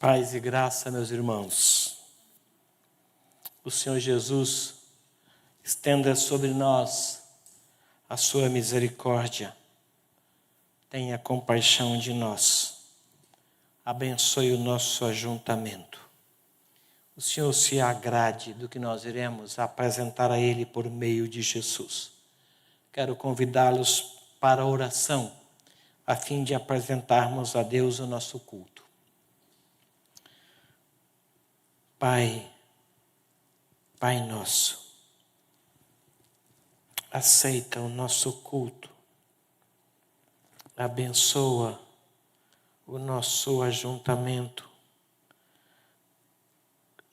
Paz e graça, meus irmãos. O Senhor Jesus estenda sobre nós a sua misericórdia. Tenha compaixão de nós. Abençoe o nosso ajuntamento. O Senhor se agrade do que nós iremos apresentar a Ele por meio de Jesus. Quero convidá-los para a oração, a fim de apresentarmos a Deus o nosso culto. Pai nosso, aceita o nosso culto, abençoa o nosso ajuntamento,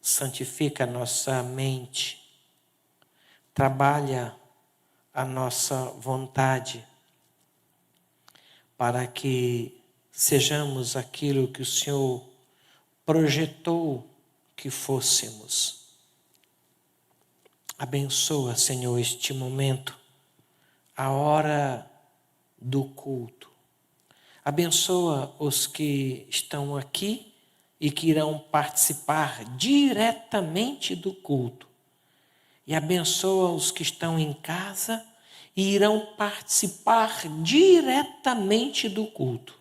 santifica a nossa mente, trabalha a nossa vontade, para que sejamos aquilo que o Senhor projetou que fôssemos. Abençoa, Senhor, este momento, a hora do culto. Abençoa os que estão aqui e que irão participar diretamente do culto. E abençoa os que estão em casa e irão participar diretamente do culto.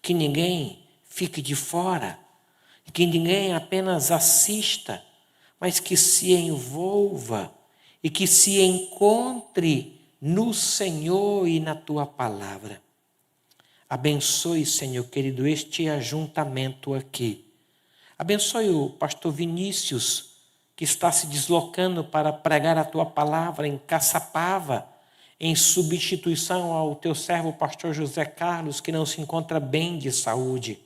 Que ninguém fique de fora, que ninguém apenas assista, mas que se envolva e que se encontre no Senhor e na Tua palavra. Abençoe, Senhor querido, este ajuntamento aqui. Abençoe o pastor Vinícius, que está se deslocando para pregar a Tua palavra em Caçapava, em substituição ao Teu servo pastor José Carlos, que não se encontra bem de saúde.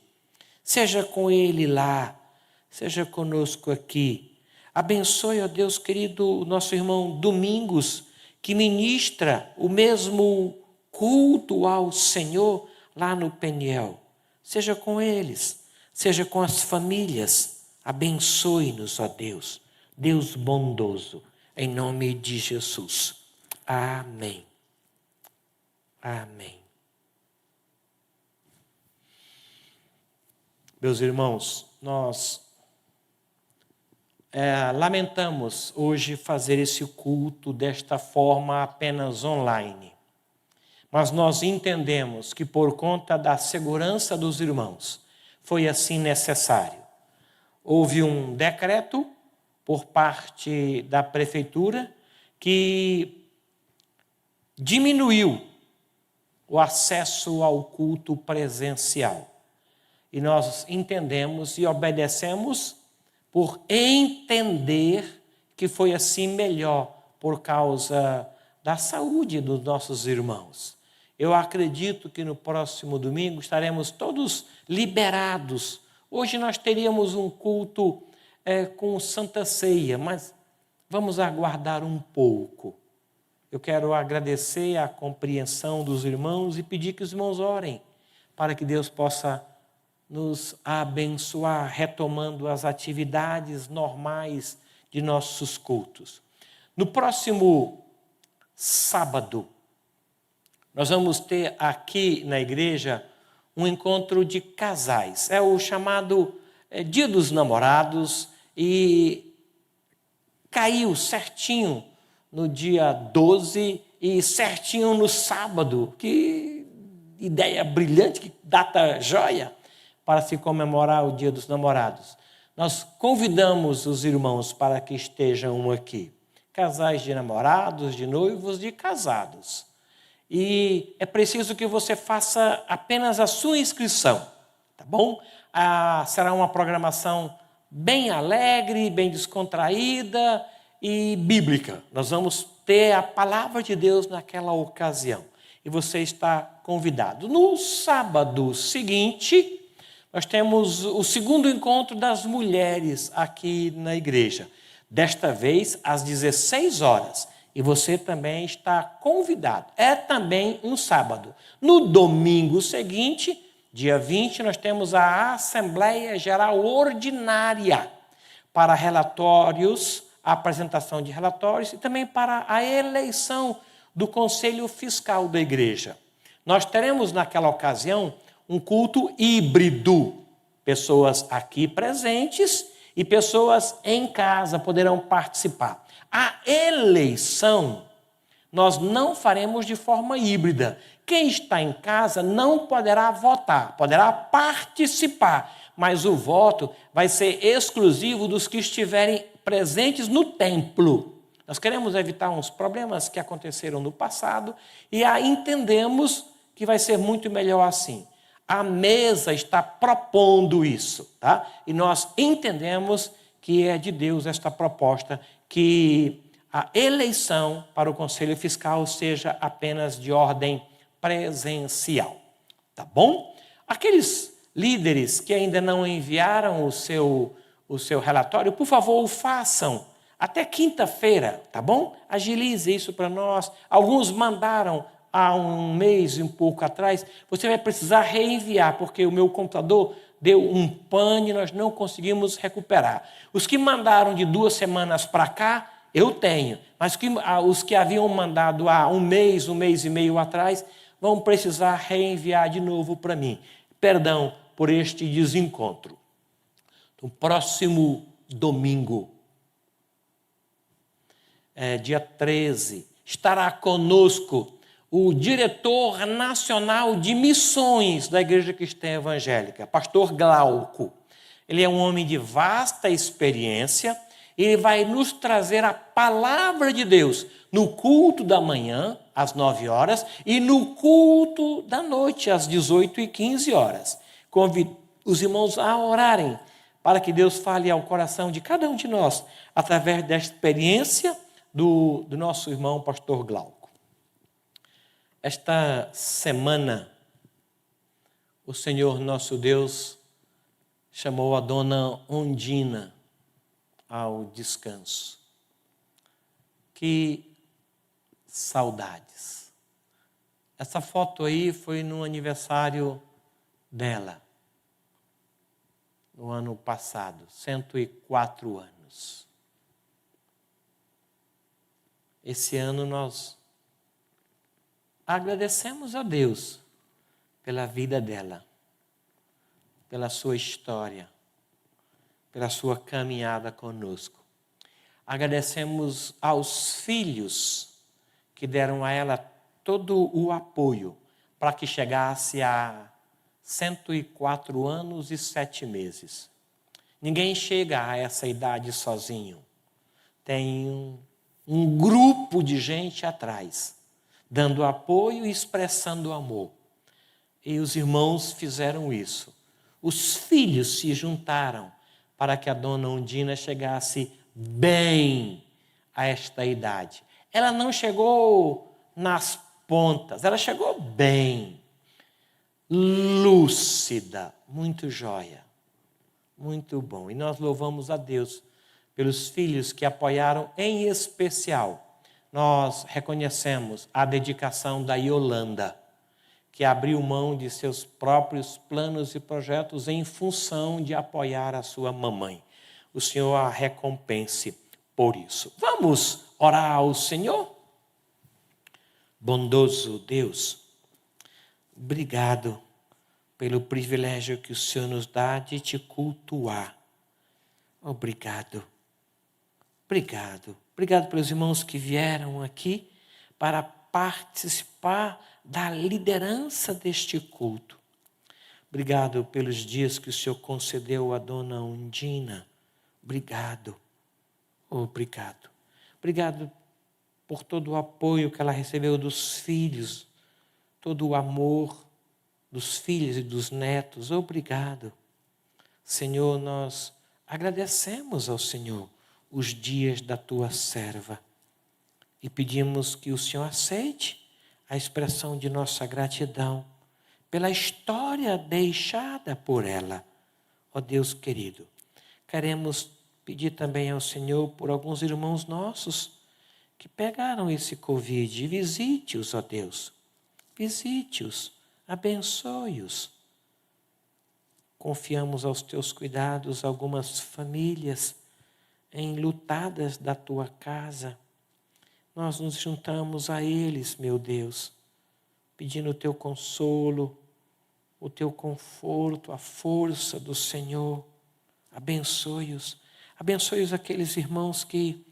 Seja com ele lá, seja conosco aqui. Abençoe, ó Deus querido, o nosso irmão Domingos, que ministra o mesmo culto ao Senhor lá no Peniel. Seja com eles, seja com as famílias. Abençoe-nos, ó Deus, Deus bondoso, em nome de Jesus. Amém. Amém. Meus irmãos, nós lamentamos hoje fazer esse culto desta forma apenas online. Mas nós entendemos que por conta da segurança dos irmãos, foi assim necessário. Houve um decreto por parte da prefeitura que diminuiu o acesso ao culto presencial. E nós entendemos e obedecemos por entender que foi assim melhor por causa da saúde dos nossos irmãos. Eu acredito que no próximo domingo estaremos todos liberados. Hoje nós teríamos um culto com Santa Ceia, mas vamos aguardar um pouco. Eu quero agradecer a compreensão dos irmãos e pedir que os irmãos orem para que Deus possa nos abençoar, retomando as atividades normais de nossos cultos. No próximo sábado, nós vamos ter aqui na igreja um encontro de casais. É o chamado Dia dos Namorados e caiu certinho no dia 12 e certinho no sábado. Que ideia brilhante, que data joia para se comemorar o Dia dos Namorados. Nós convidamos os irmãos para que estejam aqui. Casais de namorados, de noivos, de casados. E é preciso que você faça apenas a sua inscrição, tá bom? Será uma programação bem alegre, bem descontraída e bíblica. Nós vamos ter a palavra de Deus naquela ocasião. E você está convidado. No sábado seguinte, nós temos o segundo encontro das mulheres aqui na igreja. Desta vez, às 16 horas. E você também está convidado. É também um sábado. No domingo seguinte, dia 20, nós temos a Assembleia Geral Ordinária para relatórios, a apresentação de relatórios e também para a eleição do Conselho Fiscal da Igreja. Nós teremos naquela ocasião um culto híbrido. Pessoas aqui presentes e pessoas em casa poderão participar. A eleição nós não faremos de forma híbrida. Quem está em casa não poderá votar, poderá participar, mas o voto vai ser exclusivo dos que estiverem presentes no templo. Nós queremos evitar uns problemas que aconteceram no passado e entendemos que vai ser muito melhor assim. A mesa está propondo isso, tá? E nós entendemos que é de Deus esta proposta, que a eleição para o Conselho Fiscal seja apenas de ordem presencial, tá bom? Aqueles líderes que ainda não enviaram o seu relatório, por favor, o façam até quinta-feira, tá bom? Agilize isso para nós. Alguns mandaram há um mês e um pouco atrás. Você vai precisar reenviar, porque o meu computador deu um pane e nós não conseguimos recuperar. Os que mandaram de 2 semanas para cá, eu tenho. Mas os que haviam mandado há um mês e meio atrás, vão precisar reenviar de novo para mim. Perdão por este desencontro. No próximo domingo, dia 13, estará conosco o diretor nacional de missões da Igreja Cristã Evangélica, pastor Glauco. Ele é um homem de vasta experiência, ele vai nos trazer a palavra de Deus no culto da manhã, às 9 horas, e no culto da noite, às 18h15. Convido os irmãos a orarem para que Deus fale ao coração de cada um de nós, através da experiência do nosso irmão pastor Glauco. Esta semana, o Senhor nosso Deus chamou a dona Ondina ao descanso. Que saudades. Essa foto aí foi no aniversário dela, no ano passado, 104 anos. Esse ano nós agradecemos a Deus pela vida dela, pela sua história, pela sua caminhada conosco. Agradecemos aos filhos que deram a ela todo o apoio para que chegasse a 104 anos e 7 meses. Ninguém chega a essa idade sozinho. Tem um grupo de gente atrás, dando apoio e expressando amor. E os irmãos fizeram isso. Os filhos se juntaram para que a dona Ondina chegasse bem a esta idade. Ela não chegou nas pontas, ela chegou bem, lúcida, muito joia, muito bom. E nós louvamos a Deus pelos filhos que apoiaram em especial. Nós reconhecemos a dedicação da Yolanda, que abriu mão de seus próprios planos e projetos em função de apoiar a sua mamãe. O Senhor a recompense por isso. Vamos orar ao Senhor? Bondoso Deus, obrigado pelo privilégio que o Senhor nos dá de te cultuar. Obrigado. Obrigado pelos irmãos que vieram aqui para participar da liderança deste culto. Obrigado pelos dias que o Senhor concedeu à dona Ondina. Obrigado. Obrigado por todo o apoio que ela recebeu dos filhos, todo o amor dos filhos e dos netos. Obrigado. Senhor, nós agradecemos ao Senhor os dias da tua serva e pedimos que o Senhor aceite a expressão de nossa gratidão pela história deixada por ela. Ó Deus querido, queremos pedir também ao Senhor por alguns irmãos nossos que pegaram esse Covid. Visite-os, ó Deus, visite-os, abençoe-os. Confiamos aos teus cuidados algumas famílias enlutadas da tua casa. Nós nos juntamos a eles, meu Deus, pedindo o teu consolo, o teu conforto, a força do Senhor. Abençoe-os. Abençoe-os aqueles irmãos que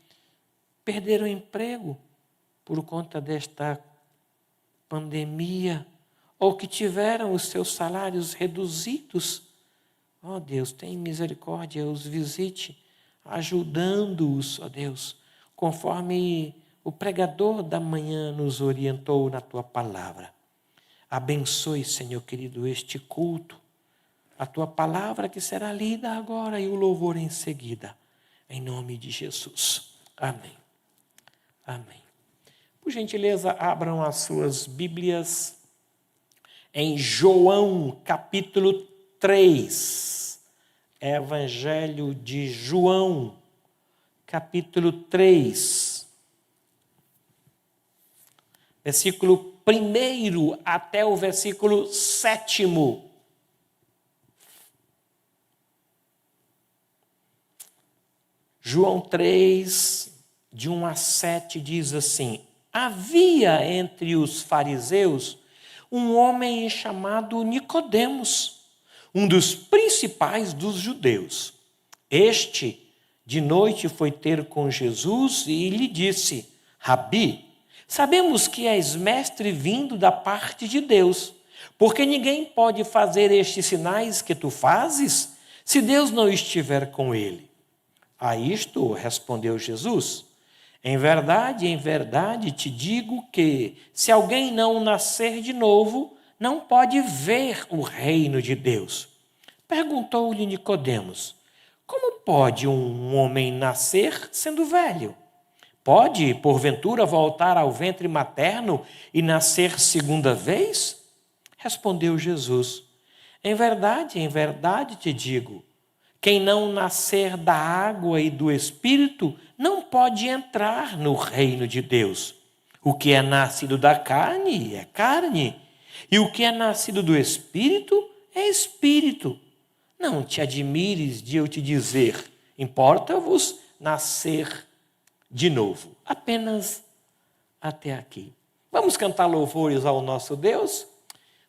perderam o emprego por conta desta pandemia, ou que tiveram os seus salários reduzidos. Ó Deus, tem misericórdia, os visite, ajudando-os, ó Deus, conforme o pregador da manhã nos orientou na tua palavra. Abençoe, Senhor querido, este culto, a tua palavra que será lida agora e o louvor em seguida, em nome de Jesus. Amém. Amém. Por gentileza, abram as suas Bíblias em João, capítulo 3. Evangelho de João, capítulo 3. Versículo 1 até o versículo 7. João 3, de 1 a 7, diz assim: havia entre os fariseus um homem chamado Nicodemos, um dos principais dos judeus. Este, de noite, foi ter com Jesus e lhe disse: Rabi, sabemos que és mestre vindo da parte de Deus, porque ninguém pode fazer estes sinais que tu fazes, se Deus não estiver com ele. A isto respondeu Jesus: em verdade te digo que, se alguém não nascer de novo, não pode ver o reino de Deus. Perguntou-lhe Nicodemos: como pode um homem nascer sendo velho? Pode, porventura, voltar ao ventre materno e nascer segunda vez? Respondeu Jesus: em verdade te digo, quem não nascer da água e do Espírito não pode entrar no reino de Deus. O que é nascido da carne é carne, e o que é nascido do Espírito é Espírito. Não te admires de eu te dizer: importa-vos nascer de novo. Apenas até aqui. Vamos cantar louvores ao nosso Deus?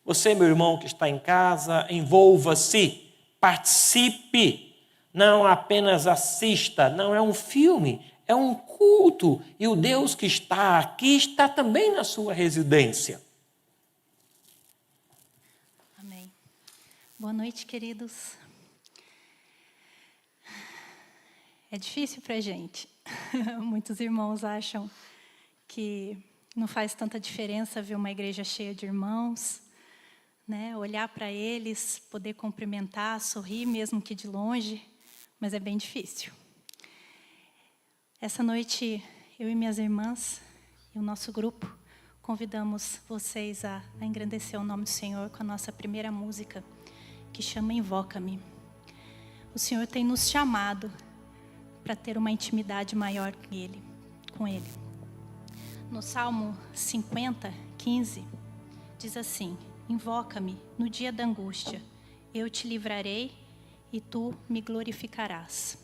Você, meu irmão que está em casa, envolva-se, participe. Não apenas assista, não é um filme, é um culto. E o Deus que está aqui está também na sua residência. Amém. Boa noite, queridos. É difícil para a gente. Muitos irmãos acham que não faz tanta diferença ver uma igreja cheia de irmãos, né? Olhar para eles, poder cumprimentar, sorrir, mesmo que de longe, mas é bem difícil. Essa noite, eu e minhas irmãs e o nosso grupo convidamos vocês a engrandecer o nome do Senhor com a nossa primeira música, que chama Invoca-me. O Senhor tem nos chamado para ter uma intimidade maior com Ele. No Salmo 50, 15, diz assim: invoca-me no dia da angústia, eu te livrarei e tu me glorificarás.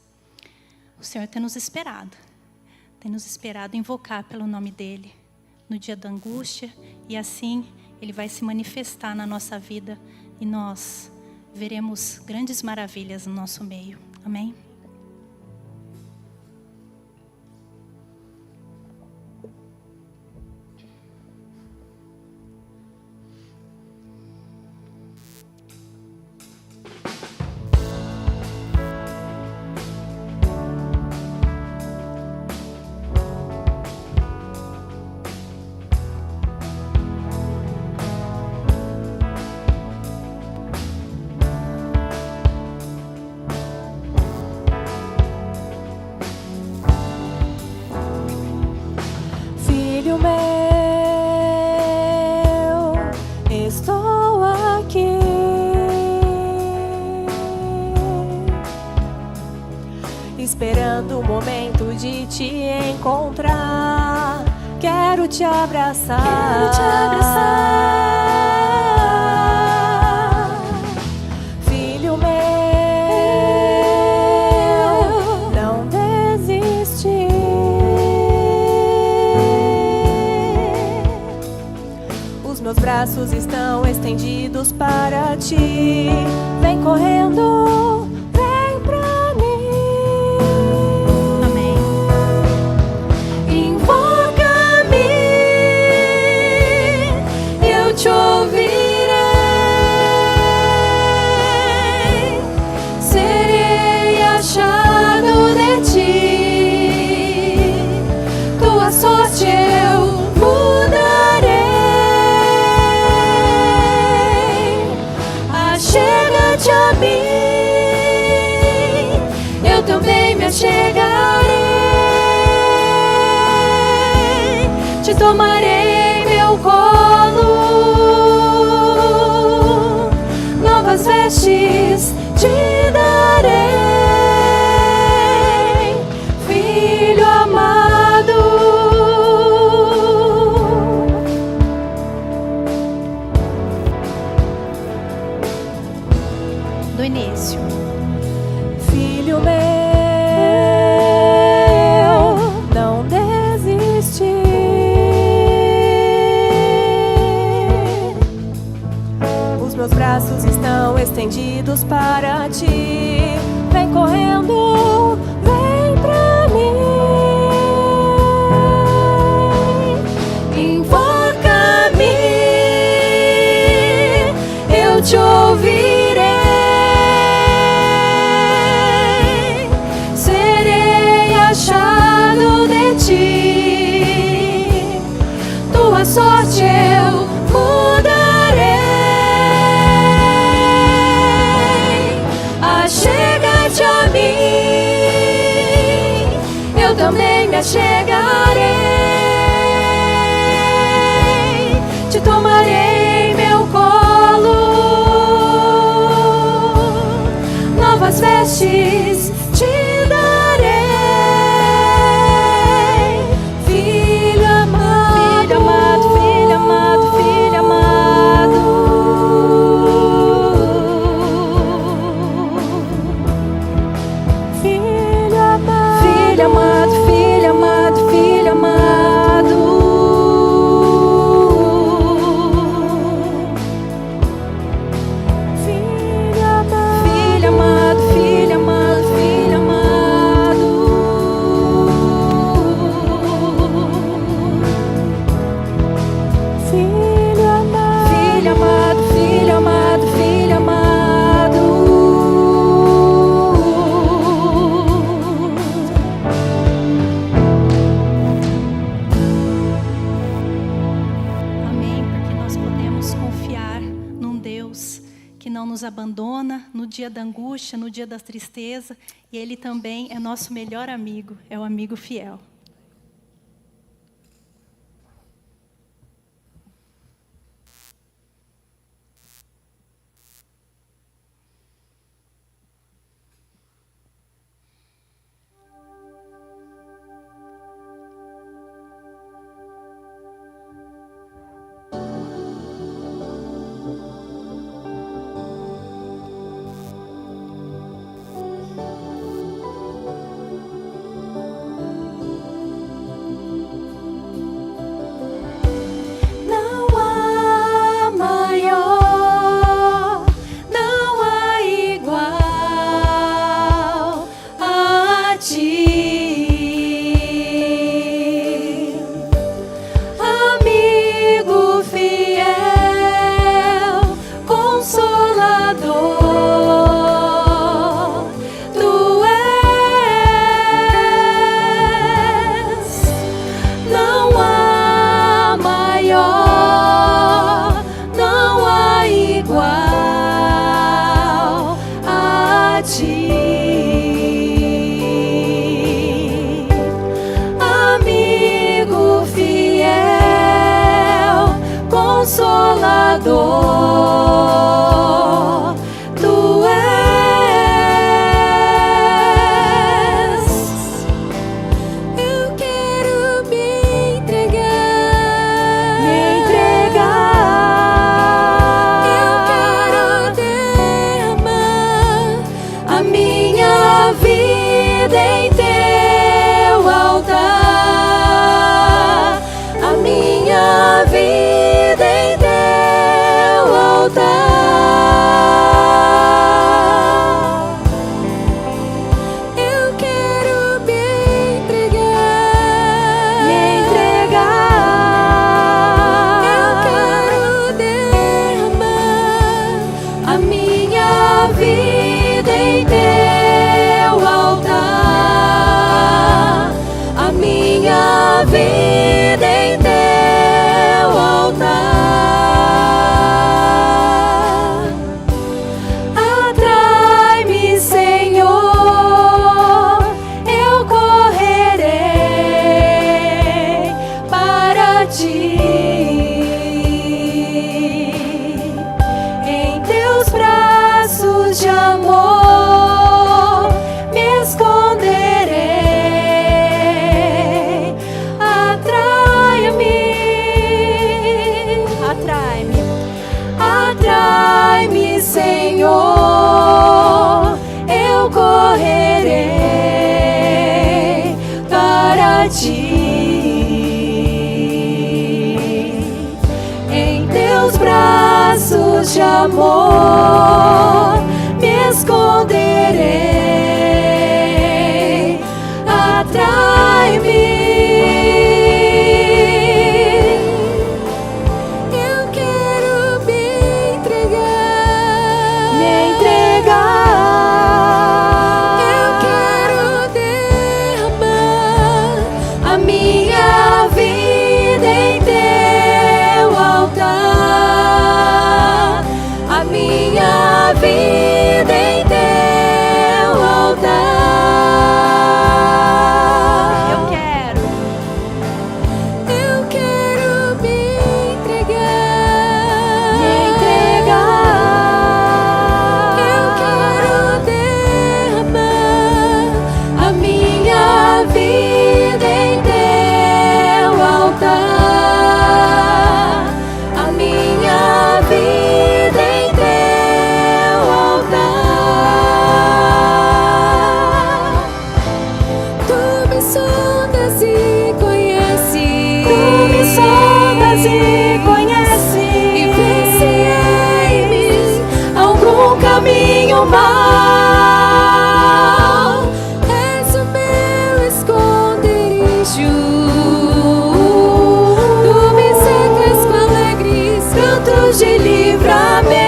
O Senhor tem nos esperado invocar pelo nome dEle no dia da angústia, e assim Ele vai se manifestar na nossa vida e nós veremos grandes maravilhas no nosso meio. Amém? Filho meu, estou aqui, esperando o momento de te encontrar. Quero te abraçar. Filho meu, não desiste. Os meus braços estão estendidos estendidos para ti. Vem correndo, vem pra mim. Amém. Invoca-me, eu te ouvirei. Serei achado de ti. Tua sorte eu mudarei. Achega-te a mim, eu também me achegarei. Te tomarei meu colo, novas vestes te darei, filho amado. Do início. Filho meu, não desiste. Os meus braços estão estendidos para ti. Vem correndo, vem pra mim. Invoca-me, eu te ouvirei. Serei achado de ti. Tua sorte eu mudarei. Achega-te a mim, eu também me achegarei. Te tomarei meu colo, novas vestes te darei, filho amado, filho amado, filho amado, filho amado. Filho amado, filho amado, filho amado, filho amado. Filho amado, filho amado, filho amado, filho amado. Filho amado, filho amado, filho amado, filho amado. Amém, porque nós podemos confiar num Deus que não nos abandona no dia da angústia, no dia da tristeza, e Ele também é nosso melhor amigo, é o amigo fiel. Não há maior, não há igual a ti, amigo fiel, consolador, tu és. Não há maior, não há igual a ti, amigo fiel, consolador, tu és. Eu quero me entregar, eu quero te amar, a minha vida em teu altar, a minha vida em teu altar. Em teus braços de amor me esconderei. Atrai-me. Eu quero me entregar. Me entregar. Eu quero derramar a minha vida em teu altar. A minha vida em teu altar. Eu quero me entregar. Me entregar. Eu quero derramar a minha vida em teu altar. A minha vida em teu altar. Tu me sondas e conheces. Tu me sondas e conheces. E vê se em mim algum caminho mau. És o meu esconderijo. Tu me cercas com alegres cantos de livramento.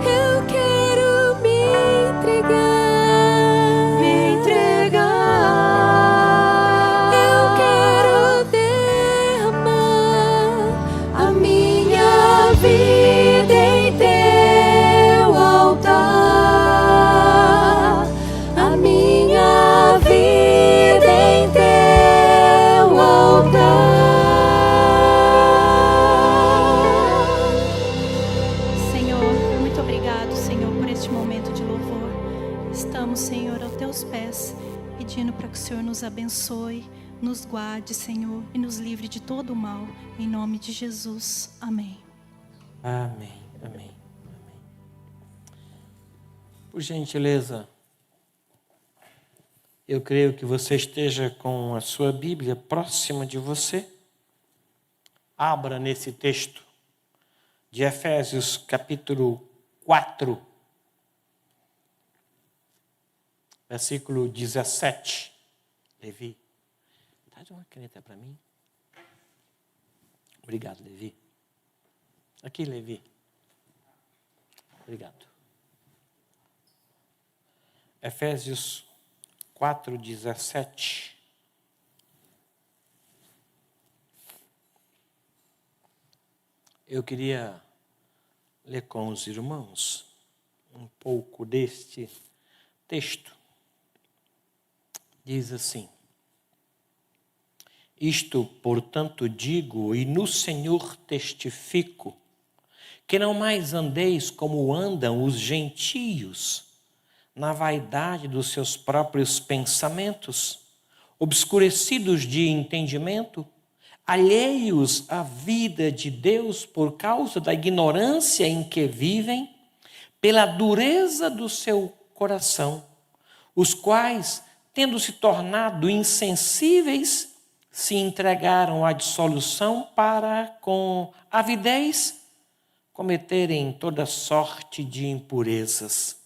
Eu quero me entregar. Me entregar. Eu quero derramar a minha vida em teu altar. A minha vida em teu altar. Senhor, muito obrigado, Senhor, por este momento de louvor. Estamos, Senhor, aos teus pés, pedindo para que o Senhor nos abençoe, nos guarde, Senhor, e nos livre de todo o mal. Em nome de Jesus. Amém. Amém, amém, amém. Por gentileza, eu creio que você esteja com a sua Bíblia próxima de você. Abra nesse texto de Efésios capítulo 4, versículo 17. Levi, traz uma caneta para mim. Obrigado, Levi. Aqui, Levi. Obrigado. Efésios 4:17. Eu queria ler com os irmãos um pouco deste texto. Diz assim: isto, portanto, digo e no Senhor testifico, que não mais andeis como andam os gentios, na vaidade dos seus próprios pensamentos, obscurecidos de entendimento, alheios à vida de Deus por causa da ignorância em que vivem, pela dureza do seu coração, os quais, tendo se tornado insensíveis, se entregaram à dissolução para, com avidez, cometerem toda sorte de impurezas.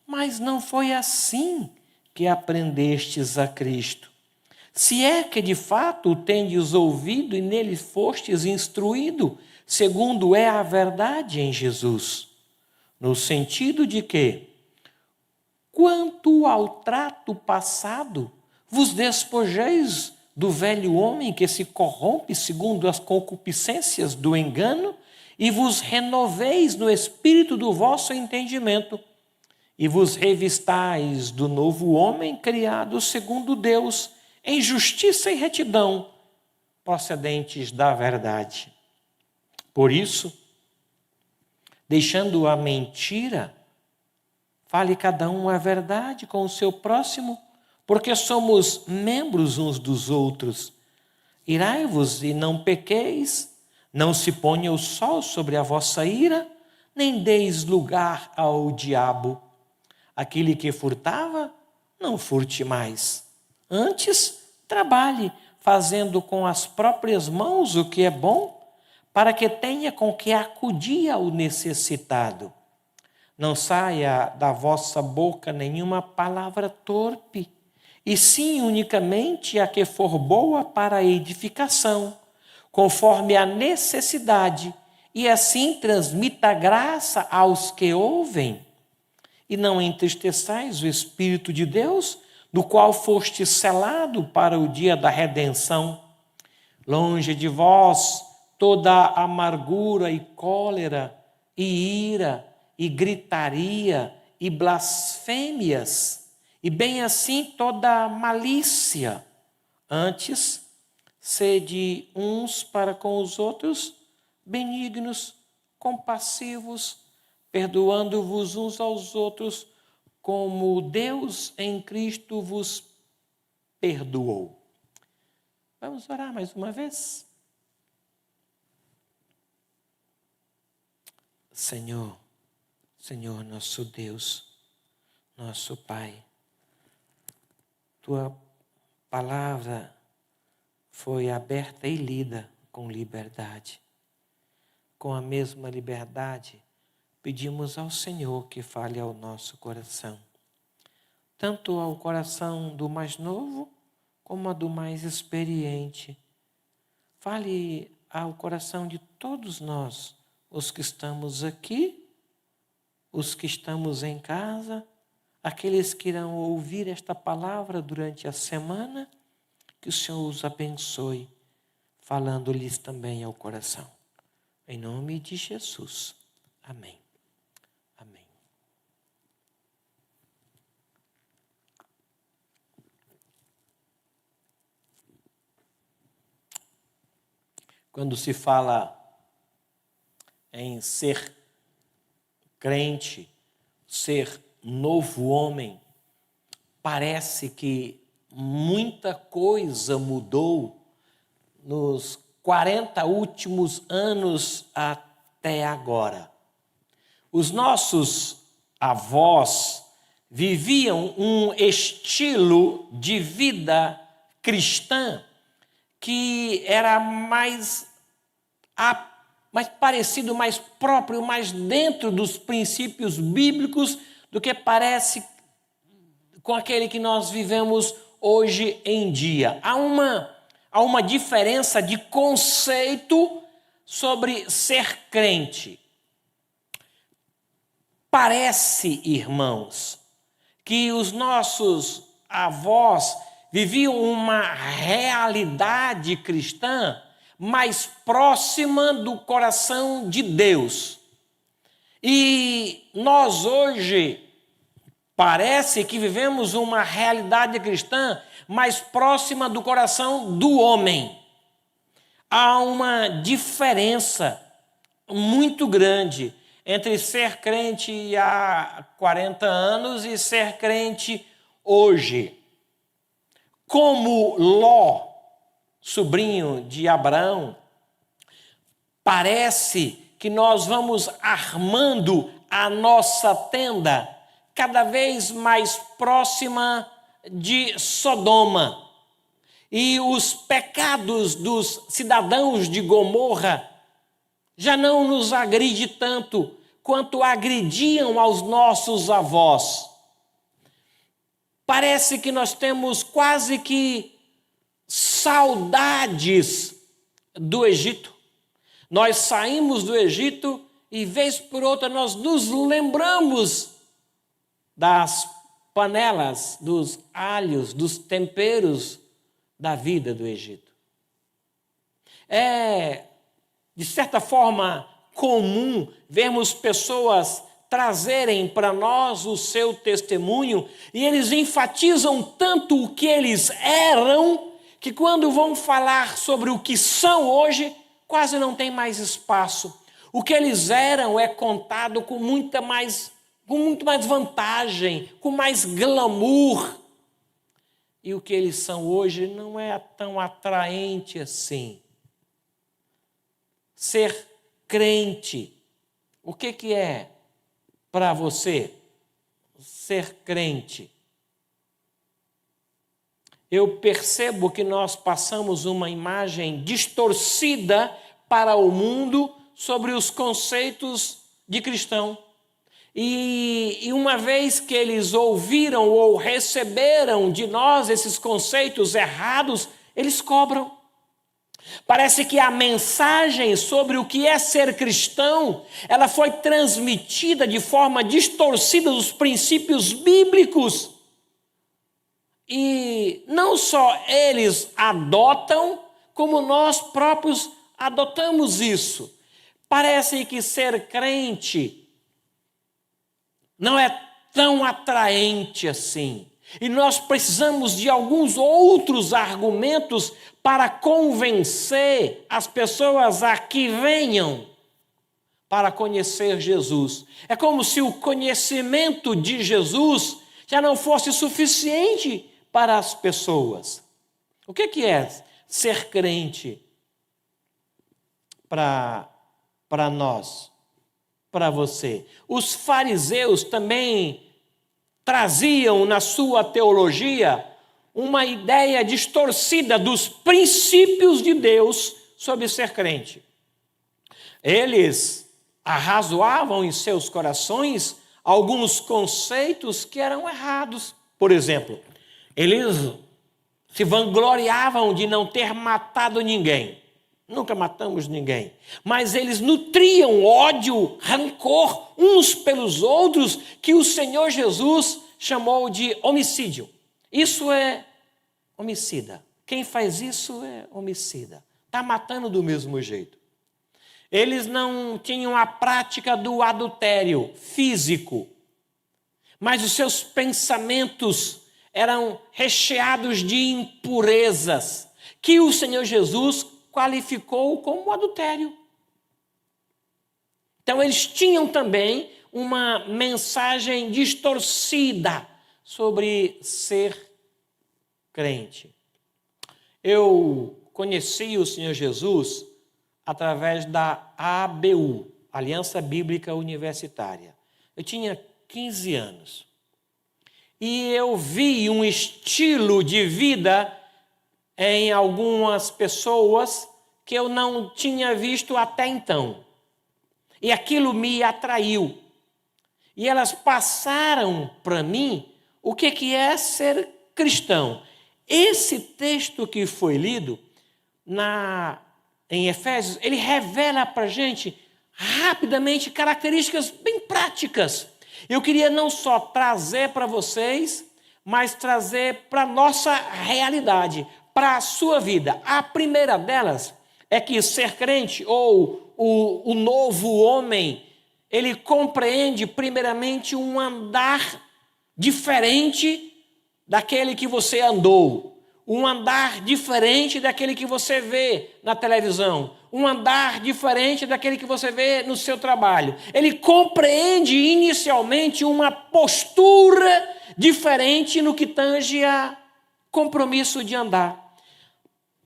Mas não foi assim que aprendestes a Cristo. Se é que de fato o tendes ouvido e nele fostes instruído, segundo é a verdade em Jesus, no sentido de que, quanto ao trato passado, vos despojeis do velho homem que se corrompe segundo as concupiscências do engano e vos renoveis no espírito do vosso entendimento e vos revistais do novo homem criado segundo Deus, em justiça e retidão, procedentes da verdade. Por isso, deixando a mentira, fale cada um a verdade com o seu próximo, porque somos membros uns dos outros. Irai-vos e não pequeis, não se ponha o sol sobre a vossa ira, nem deis lugar ao diabo. Aquele que furtava, não furte mais. Antes, trabalhe, fazendo com as próprias mãos o que é bom, para que tenha com que acudir ao necessitado. Não saia da vossa boca nenhuma palavra torpe, e sim unicamente a que for boa para a edificação, conforme a necessidade, e assim transmita graça aos que ouvem. E não entristeçais o Espírito de Deus, do qual foste selado para o dia da redenção. Longe de vós toda amargura e cólera, e ira, e gritaria, e blasfêmias, e bem assim toda malícia. Antes, sede uns para com os outros benignos, compassivos, perdoando-vos uns aos outros, como Deus em Cristo vos perdoou. Vamos orar mais uma vez? Senhor, Senhor nosso Deus, nosso Pai, Tua palavra foi aberta e lida com liberdade. Com a mesma liberdade, pedimos ao Senhor que fale ao nosso coração, tanto ao coração do mais novo, como ao do mais experiente. Fale ao coração de todos nós, os que estamos aqui, os que estamos em casa, aqueles que irão ouvir esta palavra durante a semana, que o Senhor os abençoe, falando-lhes também ao coração. Em nome de Jesus. Amém. Amém. Quando se fala em ser crente, ser novo homem, parece que muita coisa mudou nos 40 últimos anos até agora. Os nossos avós viviam um estilo de vida cristã que era mais parecido, mais próprio, mais dentro dos princípios bíblicos do que parece com aquele que nós vivemos hoje em dia. Há uma diferença de conceito sobre ser crente. Parece, irmãos, que os nossos avós viviam uma realidade cristã mais próxima do coração de Deus. E nós hoje parece que vivemos uma realidade cristã mais próxima do coração do homem. Há uma diferença muito grande entre ser crente há 40 anos e ser crente hoje. Como Ló, sobrinho de Abraão, parece que nós vamos armando a nossa tenda cada vez mais próxima de Sodoma. E os pecados dos cidadãos de Gomorra já não nos agride tanto quanto agrediam aos nossos avós. Parece que nós temos quase que saudades do Egito. Nós saímos do Egito e, vez por outra, nós nos lembramos das panelas, dos alhos, dos temperos da vida do Egito. É, de certa forma, comum vermos pessoas trazerem para nós o seu testemunho e eles enfatizam tanto o que eles eram que quando vão falar sobre o que são hoje, quase não tem mais espaço. O que eles eram é contado com muito mais vantagem, com mais glamour. E o que eles são hoje não é tão atraente assim. Ser crente O que é para você ser crente? Eu percebo que nós passamos uma imagem distorcida para o mundo sobre os conceitos de cristão. E uma vez que eles ouviram ou receberam de nós esses conceitos errados, eles cobram. Parece que a mensagem sobre o que é ser cristão, ela foi transmitida de forma distorcida dos princípios bíblicos. E não só eles adotam, como nós próprios adotamos isso. Parece que ser crente não é tão atraente assim. E nós precisamos de alguns outros argumentos para convencer as pessoas a que venham para conhecer Jesus. É como se o conhecimento de Jesus já não fosse suficiente para as pessoas. O que é ser crente para nós, para você? Os fariseus também traziam na sua teologia uma ideia distorcida dos princípios de Deus sobre ser crente. Eles arrazoavam em seus corações alguns conceitos que eram errados. Por exemplo, eles se vangloriavam de não ter matado ninguém. Nunca matamos ninguém. Mas eles nutriam ódio, rancor uns pelos outros, que o Senhor Jesus chamou de homicídio. Isso é homicida. Quem faz isso é homicida. Está matando do mesmo jeito. Eles não tinham a prática do adultério físico, mas os seus pensamentos eram recheados de impurezas, que o Senhor Jesus qualificou como adultério. Então eles tinham também uma mensagem distorcida sobre ser crente. Eu conheci o Senhor Jesus através da ABU, Aliança Bíblica Universitária. Eu tinha 15 anos. E eu vi um estilo de vida em algumas pessoas que eu não tinha visto até então. E aquilo me atraiu. E elas passaram para mim o que é ser cristão. Esse texto que foi lido em Efésios, ele revela para a gente rapidamente características bem práticas. Eu queria não só trazer para vocês, mas trazer para a nossa realidade, para a sua vida. A primeira delas é que ser crente, ou o novo homem, ele compreende primeiramente um andar diferente daquele que você andou. Um andar diferente daquele que você vê na televisão. Um andar diferente daquele que você vê no seu trabalho. Ele compreende inicialmente uma postura diferente no que tange a compromisso de andar.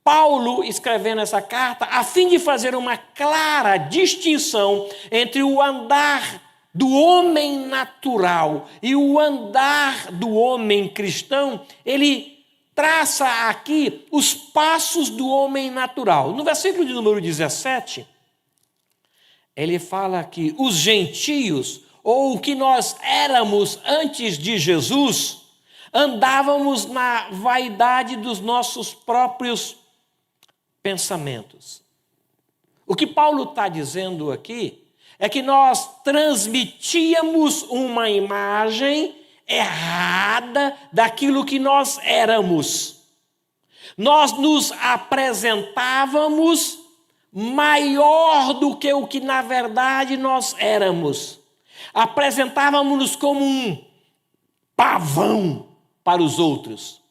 Paulo, escrevendo essa carta, a fim de fazer uma clara distinção entre o andar do homem natural e o andar do homem cristão, ele traça aqui os passos do homem natural. No versículo de número 17, ele fala que os gentios, ou o que nós éramos antes de Jesus, andávamos na vaidade dos nossos próprios pensamentos. O que Paulo está dizendo aqui é que nós transmitíamos uma imagem errada daquilo que nós éramos. Nós nos apresentávamos maior do que o que na verdade nós éramos. Apresentávamos-nos como um pavão para os outros,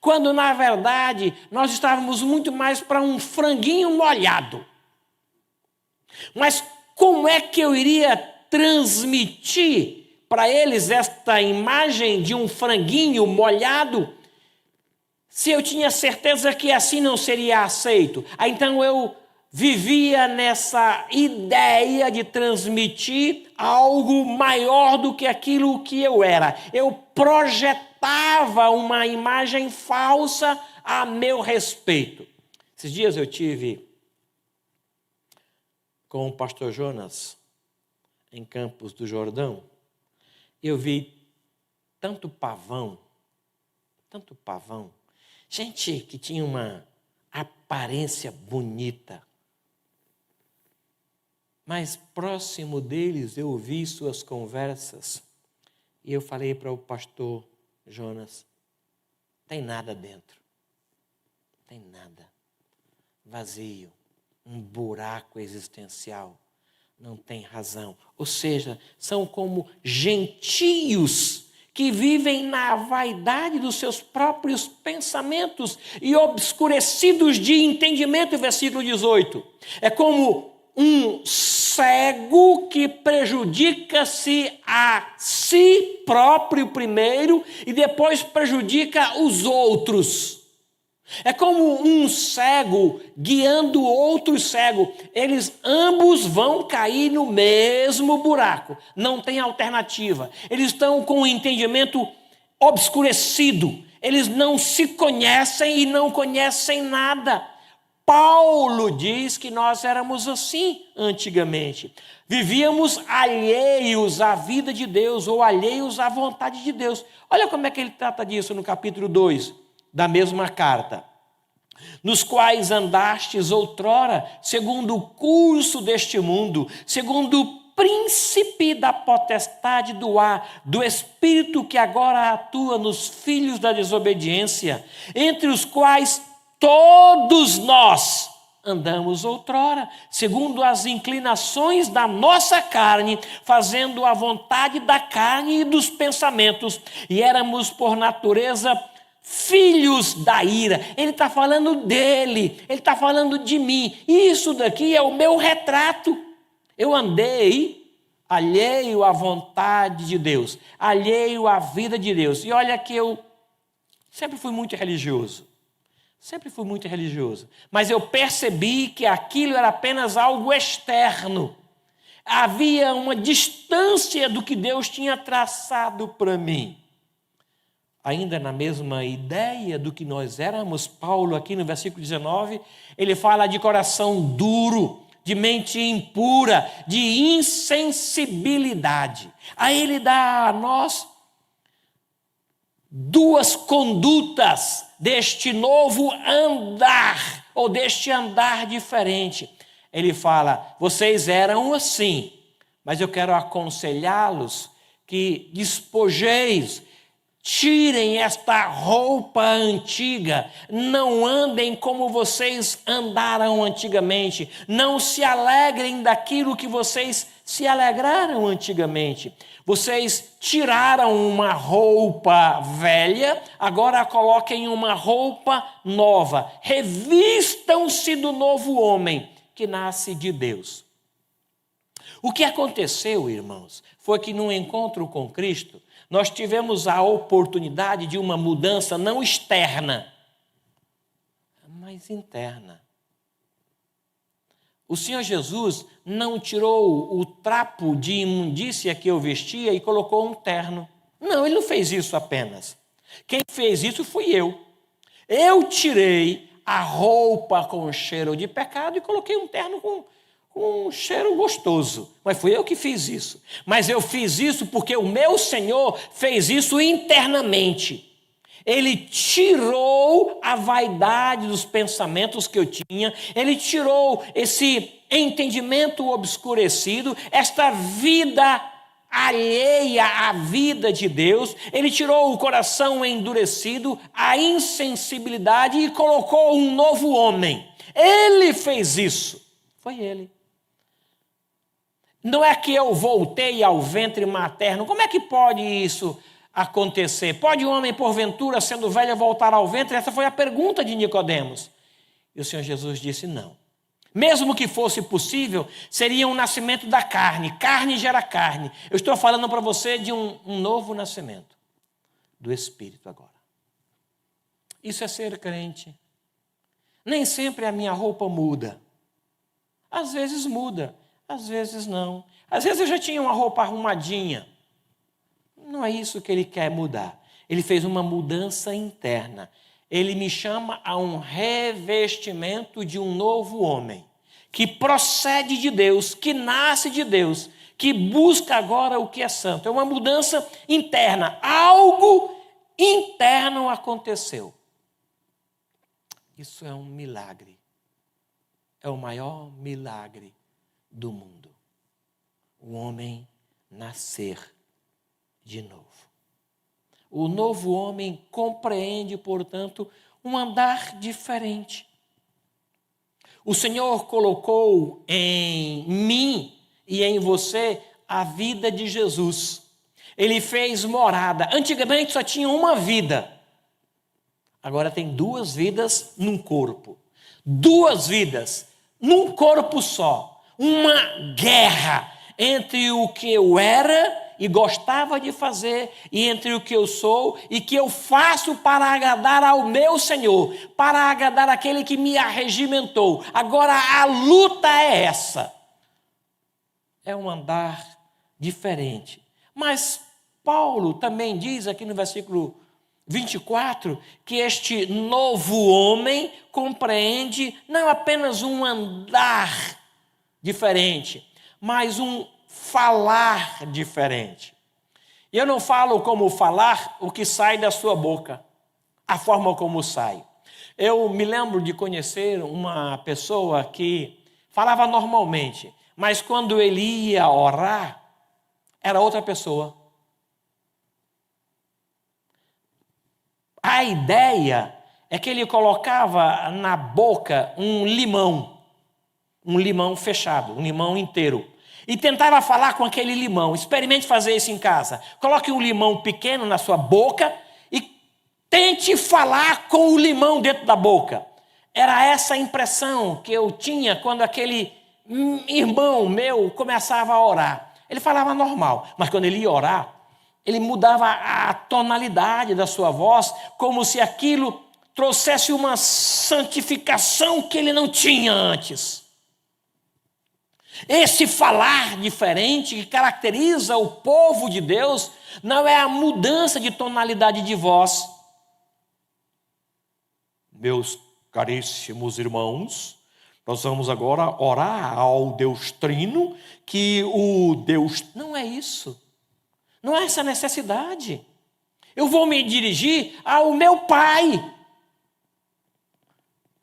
quando na verdade nós estávamos muito mais para um franguinho molhado. Mas como é que eu iria transmitir para eles esta imagem de um franguinho molhado, se eu tinha certeza que assim não seria aceito? Então eu vivia nessa ideia de transmitir algo maior do que aquilo que eu era. Eu projetava uma imagem falsa a meu respeito. Esses dias eu tive com o pastor Jonas em Campos do Jordão. Eu vi tanto pavão, gente que tinha uma aparência bonita, mas próximo deles eu ouvi suas conversas e eu falei para o pastor Jonas, tem nada dentro, tem nada, vazio, um buraco existencial, não tem razão. Ou seja, são como gentios que vivem na vaidade dos seus próprios pensamentos e obscurecidos de entendimento, versículo 18. É como um cego que prejudica-se a si próprio primeiro e depois prejudica os outros. É como um cego guiando outro cego. Eles ambos vão cair no mesmo buraco. Não tem alternativa. Eles estão com o entendimento obscurecido. Eles não se conhecem e não conhecem nada. Paulo diz que nós éramos assim antigamente. Vivíamos alheios à vida de Deus ou alheios à vontade de Deus. Olha como é que ele trata disso no capítulo 2 da mesma carta. Nos quais andastes outrora, segundo o curso deste mundo, segundo o príncipe da potestade do ar, do espírito que agora atua nos filhos da desobediência, entre os quais todos nós andamos outrora, segundo as inclinações da nossa carne, fazendo a vontade da carne e dos pensamentos, e éramos por natureza filhos da ira. Ele está falando dele, ele está falando de mim. Isso daqui é o meu retrato. Eu andei alheio à vontade de Deus, alheio à vida de Deus. E olha que eu sempre fui muito religioso. Mas eu percebi que aquilo era apenas algo externo. Havia uma distância do que Deus tinha traçado para mim. Ainda na mesma ideia do que nós éramos, Paulo aqui no versículo 19, ele fala de coração duro, de mente impura, de insensibilidade. Aí ele dá a nós duas condutas deste novo andar, ou deste andar diferente. Ele fala, vocês eram assim, mas eu quero aconselhá-los que despojeis, tirem esta roupa antiga, não andem como vocês andaram antigamente, não se alegrem daquilo que vocês se alegraram antigamente. Vocês tiraram uma roupa velha, agora coloquem uma roupa nova. Revistam-se do novo homem que nasce de Deus. O que aconteceu, irmãos, foi que no encontro com Cristo, nós tivemos a oportunidade de uma mudança não externa, mas interna. O Senhor Jesus não tirou o trapo de imundícia que eu vestia e colocou um terno. Não, ele não fez isso apenas. Quem fez isso fui eu. Eu tirei a roupa com cheiro de pecado e coloquei um terno com um cheiro gostoso. Mas fui eu que fiz isso. Mas eu fiz isso porque o meu Senhor fez isso internamente. Ele tirou a vaidade dos pensamentos que eu tinha, ele tirou esse entendimento obscurecido, esta vida alheia à vida de Deus, ele tirou o coração endurecido, a insensibilidade e colocou um novo homem. Ele fez isso, foi ele. Não é que eu voltei ao ventre materno, como é que pode isso acontecer? Pode um homem, porventura, sendo velho, voltar ao ventre? Essa foi a pergunta de Nicodemos. E o Senhor Jesus disse não. Mesmo que fosse possível, seria um nascimento da carne. Carne gera carne. Eu estou falando para você de um novo nascimento do Espírito agora. Isso é ser crente. Nem sempre a minha roupa muda. Às vezes muda, às vezes não. Às vezes eu já tinha uma roupa arrumadinha. Não é isso que ele quer mudar. Ele fez uma mudança interna. Ele me chama a um revestimento de um novo homem, que procede de Deus, que nasce de Deus, que busca agora o que é santo. É uma mudança interna. Algo interno aconteceu. Isso é um milagre. É o maior milagre do mundo. O homem nascer de novo. O novo homem compreende, portanto, um andar diferente. O Senhor colocou em mim e em você a vida de Jesus. Ele fez morada. Antigamente só tinha uma vida. Agora tem duas vidas num corpo. Duas vidas num corpo só. Uma guerra entre o que eu era e gostava de fazer, e entre o que eu sou e que eu faço para agradar ao meu Senhor, para agradar aquele que me arregimentou. Agora a luta é essa. É um andar diferente. Mas Paulo também diz aqui no versículo 24 que este novo homem compreende não apenas um andar diferente, mas um falar diferente. E eu não falo como falar o que sai da sua boca, a forma como sai. Eu me lembro de conhecer uma pessoa que falava normalmente, mas quando ele ia orar, era outra pessoa. A ideia é que ele colocava na boca um limão fechado, um limão inteiro, e tentava falar com aquele limão. Experimente fazer isso em casa. Coloque um limão pequeno na sua boca e tente falar com o limão dentro da boca. Era essa a impressão que eu tinha quando aquele irmão meu começava a orar. Ele falava normal, mas quando ele ia orar, ele mudava a tonalidade da sua voz, como se aquilo trouxesse uma santificação que ele não tinha antes. Esse falar diferente que caracteriza o povo de Deus não é a mudança de tonalidade de voz. Meus caríssimos irmãos, nós vamos agora orar ao Deus Trino, que o Deus... Não é isso. Não é essa necessidade. Eu vou me dirigir ao meu Pai,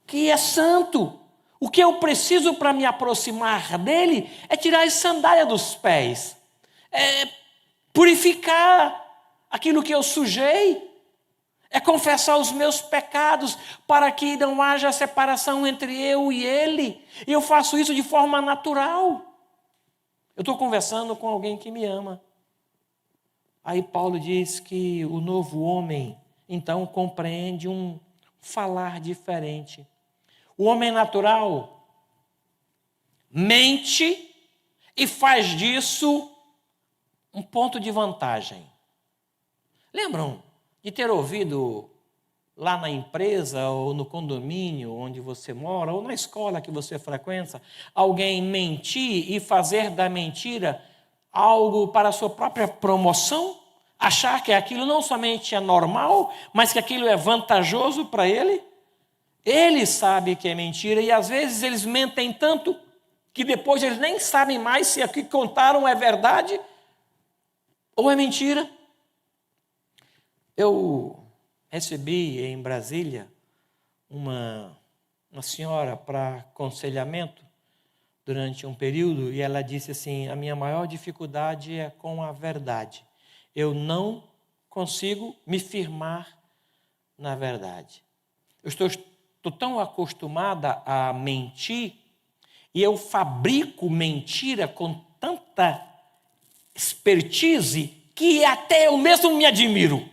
que é santo. O que eu preciso para me aproximar dele é tirar as sandálias dos pés, é purificar aquilo que eu sujei, é confessar os meus pecados para que não haja separação entre eu e ele. E eu faço isso de forma natural. Eu estou conversando com alguém que me ama. Aí Paulo diz que o novo homem, então, compreende um falar diferente. O homem natural mente e faz disso um ponto de vantagem. Lembram de ter ouvido lá na empresa ou no condomínio onde você mora ou na escola que você frequenta, alguém mentir e fazer da mentira algo para a sua própria promoção? Achar que aquilo não somente é normal, mas que aquilo é vantajoso para ele? Ele sabe que é mentira e às vezes eles mentem tanto que depois eles nem sabem mais se o que contaram é verdade ou é mentira. Eu recebi em Brasília uma senhora para aconselhamento durante um período e ela disse assim: a minha maior dificuldade é com a verdade. Eu não consigo me firmar na verdade. Eu estou tão acostumada a mentir e eu fabrico mentira com tanta expertise que até eu mesmo me admiro.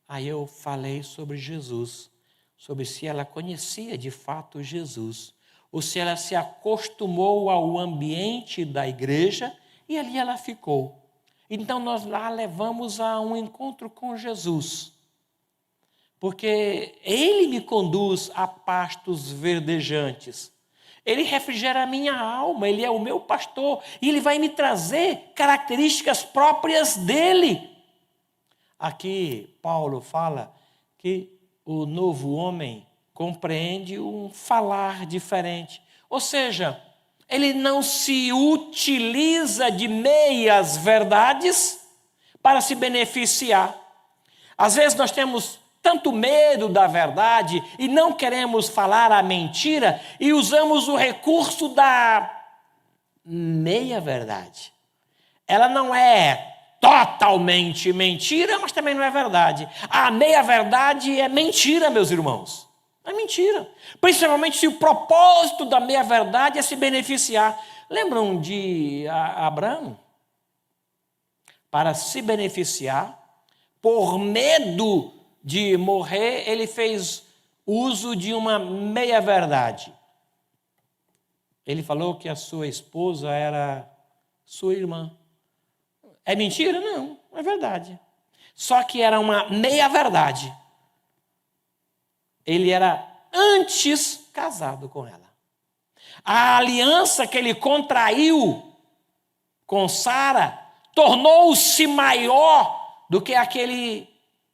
Aí eu falei sobre Jesus, sobre se ela conhecia de fato Jesus, ou se ela se acostumou ao ambiente da igreja e ali ela ficou. Então nós lá levamos a um encontro com Jesus. porque Ele me conduz a pastos verdejantes. Ele refrigera a minha alma, Ele é o meu pastor, e Ele vai me trazer características próprias dEle. Aqui, Paulo fala que o novo homem compreende um falar diferente. Ou seja, ele não se utiliza de meias verdades para se beneficiar. Às vezes nós temos tanto medo da verdade e não queremos falar a mentira e usamos o recurso da meia-verdade. Ela não é totalmente mentira, mas também não é verdade. A meia-verdade é mentira, meus irmãos. É mentira. Principalmente se o propósito da meia-verdade é se beneficiar. Lembram de Abraão? Para se beneficiar, por medo de morrer, ele fez uso de uma meia-verdade. Ele falou que a sua esposa era sua irmã. É mentira? Não, é verdade. Só que era uma meia-verdade. Ele era antes casado com ela. A aliança que ele contraiu com Sara tornou-se maior do que a que ele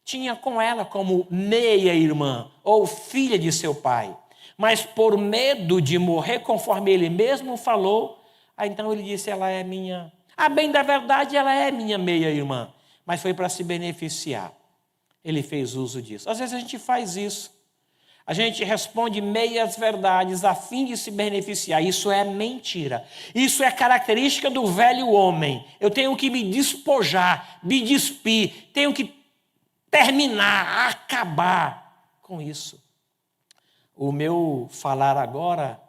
tinha com ela como meia-irmã ou filha de seu pai. Mas por medo de morrer, conforme ele mesmo falou, então ele disse, ela é minha... A bem da verdade, ela é minha meia-irmã. Mas foi para se beneficiar. Ele fez uso disso. Às vezes a gente faz isso. A gente responde meias verdades a fim de se beneficiar. Isso é mentira. Isso é característica do velho homem. Eu tenho que me despojar, me despir, tenho que terminar, acabar com isso. O meu falar agora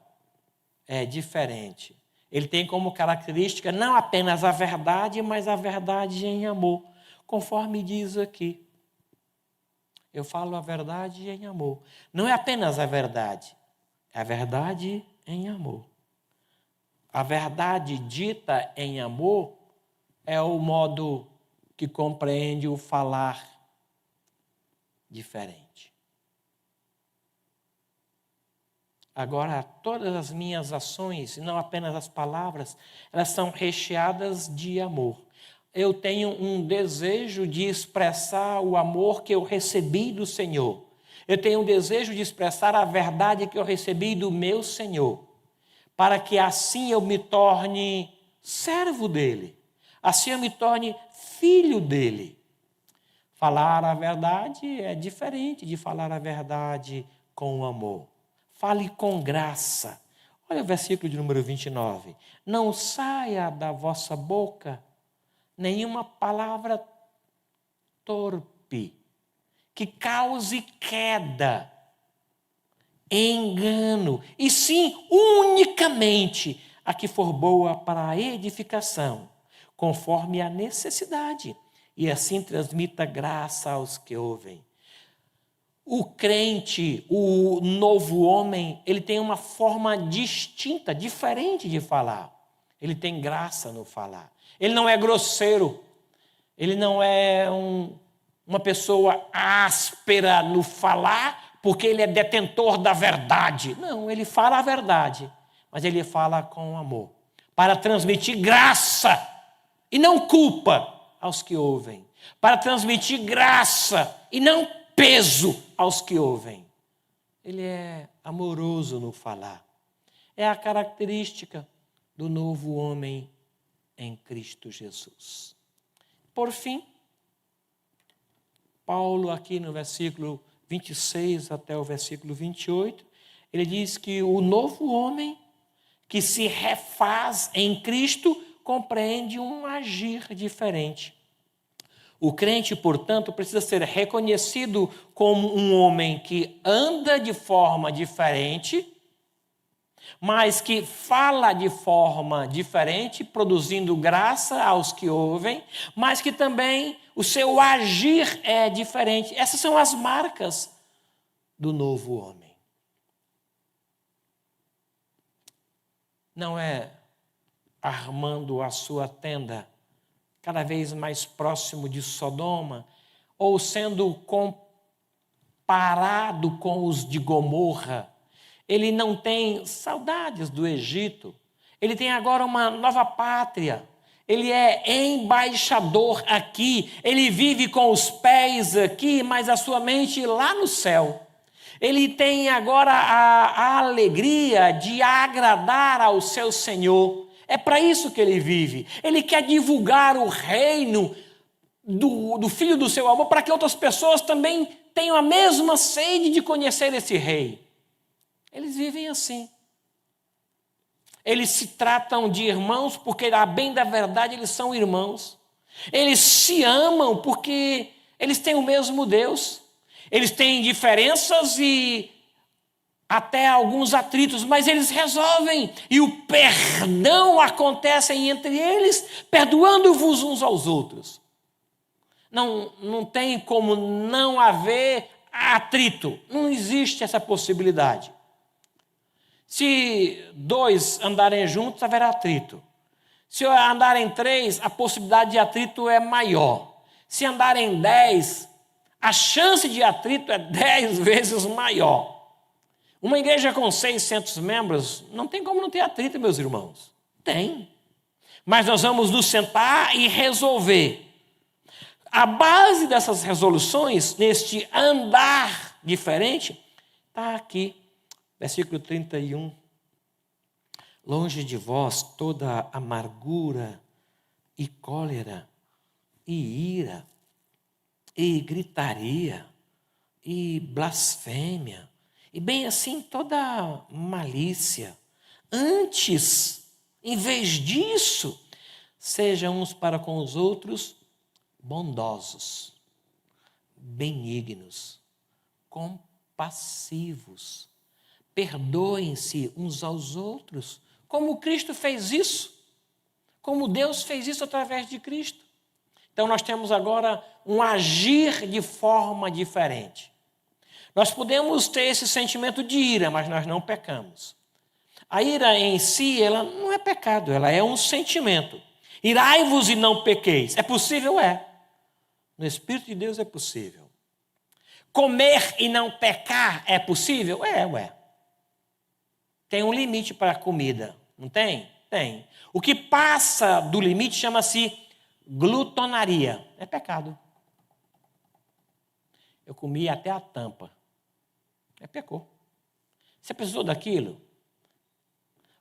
é diferente. Ele tem como característica não apenas a verdade, mas a verdade em amor, conforme diz aqui. Eu falo a verdade em amor. Não é apenas a verdade, é a verdade em amor. A verdade dita em amor é o modo que compreende o falar diferente. Agora, todas as minhas ações, e não apenas as palavras, elas são recheadas de amor. Eu tenho um desejo de expressar o amor que eu recebi do Senhor. Eu tenho um desejo de expressar a verdade que eu recebi do meu Senhor, para que assim eu me torne servo dele, assim eu me torne filho dele. Falar a verdade é diferente de falar a verdade com amor. Fale com graça. Olha o versículo de número 29. Não saia da vossa boca nenhuma palavra torpe, que cause queda, engano, e sim unicamente a que for boa para a edificação, conforme a necessidade, e assim transmita graça aos que ouvem. O crente, o novo homem, ele tem uma forma distinta, diferente de falar. Ele tem graça no falar. Ele não é grosseiro. Ele não é uma pessoa áspera no falar, porque ele é detentor da verdade. Não, ele fala a verdade, mas ele fala com amor, para transmitir graça e não culpa aos que ouvem, para transmitir graça e não peso aos que ouvem. Ele é amoroso no falar. É a característica do novo homem em Cristo Jesus. Por fim, Paulo aqui no versículo 26 até o versículo 28, ele diz que o novo homem que se refaz em Cristo compreende um agir diferente. O crente, portanto, precisa ser reconhecido como um homem que anda de forma diferente, mas que fala de forma diferente, produzindo graça aos que ouvem, mas que também o seu agir é diferente. Essas são as marcas do novo homem. Não é armando a sua tenda cada vez mais próximo de Sodoma, ou sendo comparado com os de Gomorra. Ele não tem saudades do Egito. Ele tem agora uma nova pátria. Ele é embaixador aqui. Ele vive com os pés aqui, mas a sua mente lá no céu. Ele tem agora a alegria de agradar ao seu Senhor. É para isso que ele vive. Ele quer divulgar o reino do Filho do seu amor, para que outras pessoas também tenham a mesma sede de conhecer esse rei. Eles vivem assim. Eles se tratam de irmãos porque, a bem da verdade, eles são irmãos. Eles se amam porque eles têm o mesmo Deus. Eles têm diferenças e até alguns atritos, mas eles resolvem. E o perdão acontece entre eles, perdoando-vos uns aos outros. Não tem como não haver atrito. Não existe essa possibilidade. Se dois andarem juntos, haverá atrito. Se andarem três, a possibilidade de atrito é maior. Se andarem 10, a chance de atrito é 10 vezes maior. Uma igreja com 600 membros, não tem como não ter atrito, meus irmãos. Tem. Mas nós vamos nos sentar e resolver. A base dessas resoluções, neste andar diferente, está aqui. Versículo 31. Longe de vós toda amargura e cólera e ira e gritaria e blasfêmia e bem assim toda malícia. Antes, em vez disso, sejam uns para com os outros bondosos, benignos, compassivos. Perdoem-se uns aos outros, como Cristo fez isso, como Deus fez isso através de Cristo. Então nós temos agora um agir de forma diferente. Nós podemos ter esse sentimento de ira, mas nós não pecamos. A ira em si, ela não é pecado, ela é um sentimento. Irai-vos e não pequeis. É possível? É. No Espírito de Deus é possível. Comer e não pecar é possível? É. Tem um limite para a comida, não tem? Tem. O que passa do limite chama-se glutonaria. É pecado. Eu comi até a tampa. Pecou. Você precisou daquilo?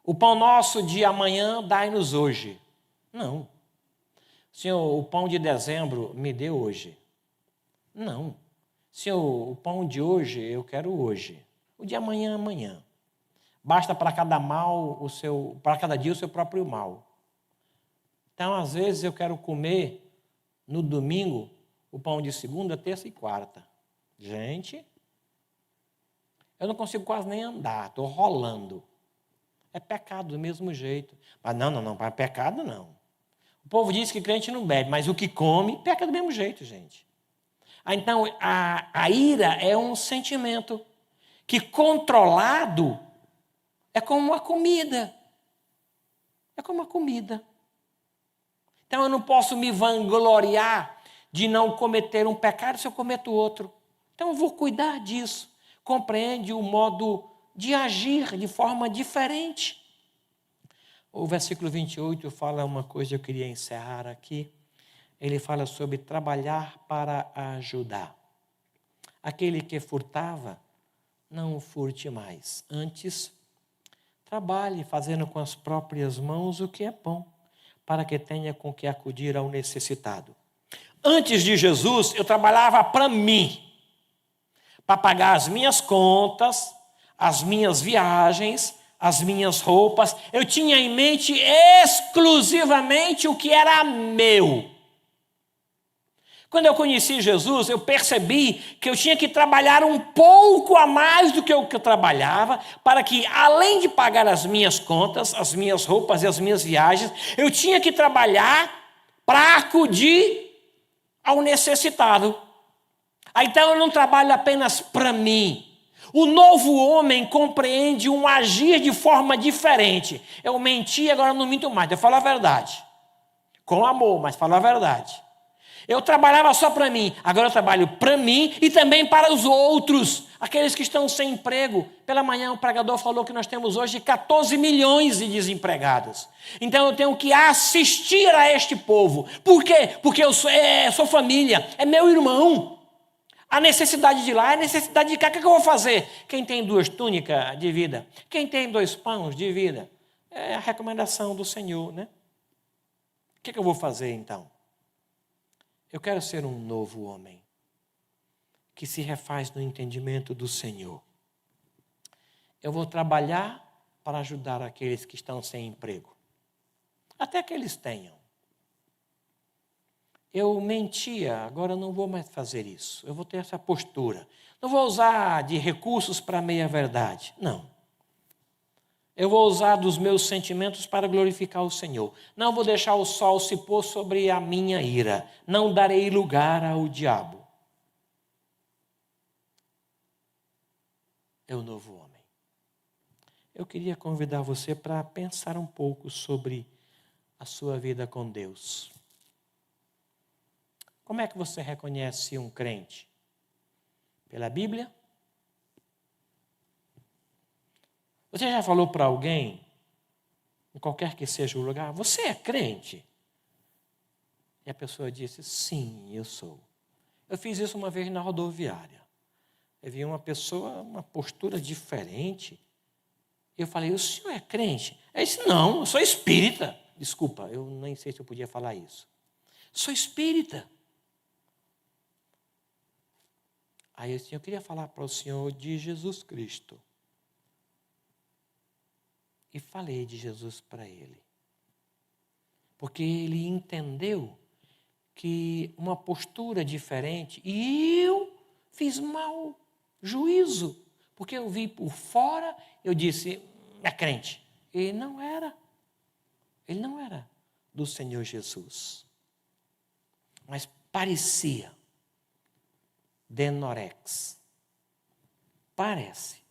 O pão nosso de amanhã dai-nos hoje. Não. Senhor, o pão de dezembro me dê hoje. Não. Senhor, o pão de hoje eu quero hoje. O de amanhã, amanhã. Basta para cada para cada dia o seu próprio mal. Então, às vezes, eu quero comer no domingo o pão de segunda, terça e quarta. Gente, eu não consigo quase nem andar, estou rolando. É pecado do mesmo jeito. Mas não, para pecado não. O povo diz que crente não bebe, mas o que come, peca do mesmo jeito, gente. Então, a ira é um sentimento que, controlado, é como uma comida. É como uma comida. Então eu não posso me vangloriar de não cometer um pecado se eu cometo outro. Então eu vou cuidar disso. Compreende o modo de agir de forma diferente. O versículo 28 fala uma coisa que eu queria encerrar aqui. Ele fala sobre trabalhar para ajudar. Aquele que furtava, não furte mais. Antes, trabalhe fazendo com as próprias mãos o que é bom, para que tenha com que acudir ao necessitado. Antes de Jesus, eu trabalhava para mim, para pagar as minhas contas, as minhas viagens, as minhas roupas. Eu tinha em mente exclusivamente o que era meu. Quando eu conheci Jesus, eu percebi que eu tinha que trabalhar um pouco a mais do que eu trabalhava, para que, além de pagar as minhas contas, as minhas roupas e as minhas viagens, eu tinha que trabalhar para acudir ao necessitado. Então eu não trabalho apenas para mim. O novo homem compreende um agir de forma diferente. Eu menti, agora não minto mais. Eu falo a verdade. Com amor, mas falo a verdade. Eu trabalhava só para mim, agora eu trabalho para mim e também para os outros, aqueles que estão sem emprego. Pela manhã o pregador falou que nós temos hoje 14 milhões de desempregados. Então eu tenho que assistir a este povo. Por quê? Porque eu sou família, é meu irmão. A necessidade de lá é a necessidade de cá. O que eu vou fazer? Quem tem 2 túnicas, divida. Quem tem 2 pães, divida. É a recomendação do Senhor, né? O que eu vou fazer então? Eu quero ser um novo homem que se refaz no entendimento do Senhor. Eu vou trabalhar para ajudar aqueles que estão sem emprego, até que eles tenham. Eu mentia, agora não vou mais fazer isso. Eu vou ter essa postura. Não vou usar de recursos para meia-verdade. Não. Eu vou usar dos meus sentimentos para glorificar o Senhor. Não vou deixar o sol se pôr sobre a minha ira. Não darei lugar ao diabo. É o novo homem. Eu queria convidar você para pensar um pouco sobre a sua vida com Deus. Como é que você reconhece um crente? Pela Bíblia? Você já falou para alguém, em qualquer que seja o lugar, você é crente? E a pessoa disse, sim, eu sou. Eu fiz isso uma vez na rodoviária. Eu vi uma pessoa, uma postura diferente. Eu falei, o senhor é crente? Ele disse, não, eu sou espírita. Desculpa, eu nem sei se eu podia falar isso. Sou espírita. Aí eu disse, eu queria falar para o senhor de Jesus Cristo. E falei de Jesus para ele. Porque ele entendeu que uma postura diferente, e eu fiz mau juízo, porque eu vi por fora, eu disse, é crente. Ele não era do Senhor Jesus. Mas parecia Denorex. Parece,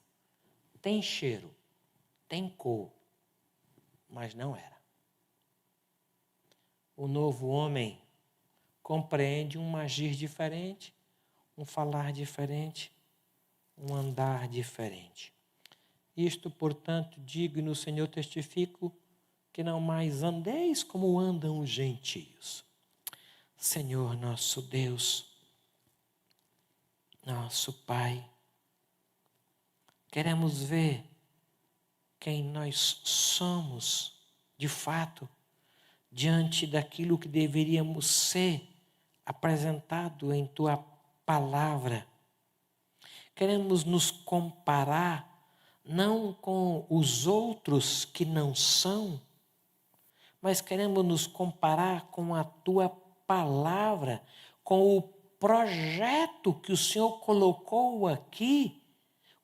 tem cheiro, tem cor, mas não era. O novo homem compreende um agir diferente, um falar diferente, um andar diferente. Isto, portanto, digo e no Senhor testifico que não mais andeis como andam os gentios. Senhor nosso Deus, nosso Pai, queremos ver quem nós somos, de fato, diante daquilo que deveríamos ser apresentado em Tua palavra. Queremos nos comparar não com os outros que não são, mas queremos nos comparar com a Tua palavra, com o projeto que o Senhor colocou aqui,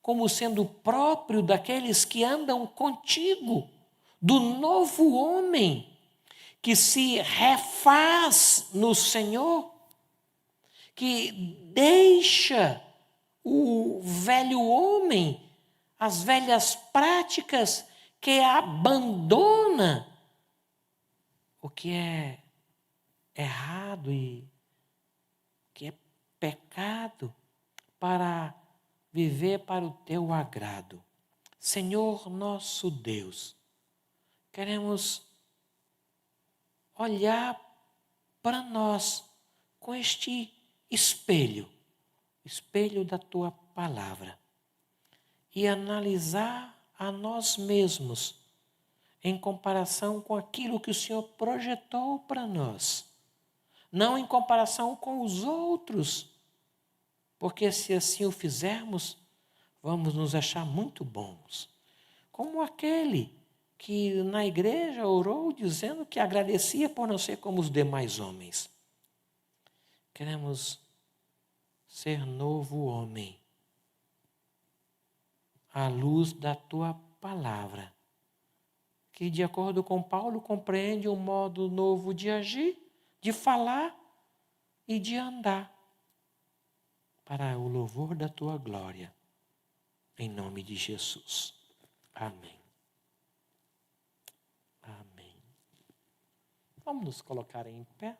como sendo próprio daqueles que andam contigo, do novo homem que se refaz no Senhor, que deixa o velho homem, as velhas práticas, que abandona o que é errado e que é pecado para viver para o teu agrado. Senhor nosso Deus, queremos olhar para nós com este espelho da tua palavra, e analisar a nós mesmos em comparação com aquilo que o Senhor projetou para nós, não em comparação com os outros, porque se assim o fizermos, vamos nos achar muito bons, como aquele que na igreja orou dizendo que agradecia por não ser como os demais homens. Queremos ser novo homem, à luz da tua palavra, que de acordo com Paulo compreende um modo novo de agir, de falar e de andar, para o louvor da tua glória, em nome de Jesus. Amém. Amém. Vamos nos colocar em pé.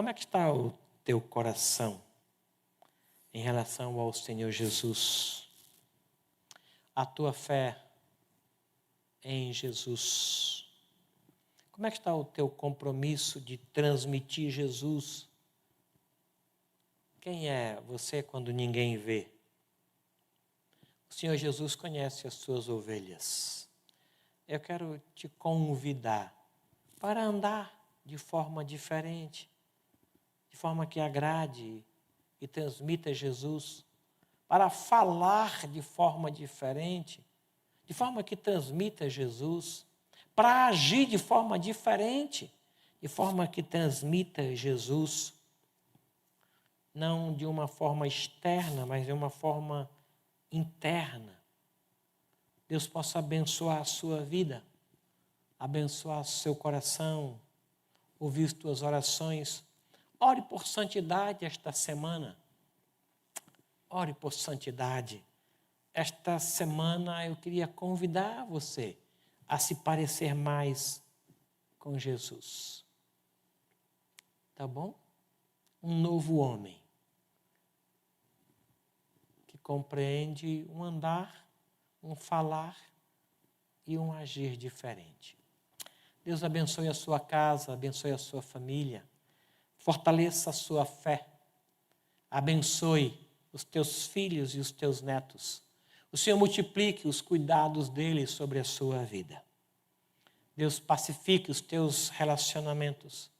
Como é que está o teu coração em relação ao Senhor Jesus? A tua fé em Jesus. Como é que está o teu compromisso de transmitir Jesus? Quem é você quando ninguém vê? O Senhor Jesus conhece as suas ovelhas. Eu quero te convidar para andar de forma diferente, de forma que agrade e transmita Jesus, para falar de forma diferente, de forma que transmita Jesus, para agir de forma diferente, de forma que transmita Jesus, não de uma forma externa, mas de uma forma interna. Deus possa abençoar a sua vida, abençoar seu coração, ouvir as tuas orações. Ore por santidade esta semana. Ore por santidade. Esta semana eu queria convidar você a se parecer mais com Jesus. Tá bom? Um novo homem que compreende um andar, um falar e um agir diferente. Deus abençoe a sua casa, abençoe a sua família, fortaleça a sua fé, abençoe os teus filhos e os teus netos. O Senhor multiplique os cuidados dele sobre a sua vida. Deus pacifique os teus relacionamentos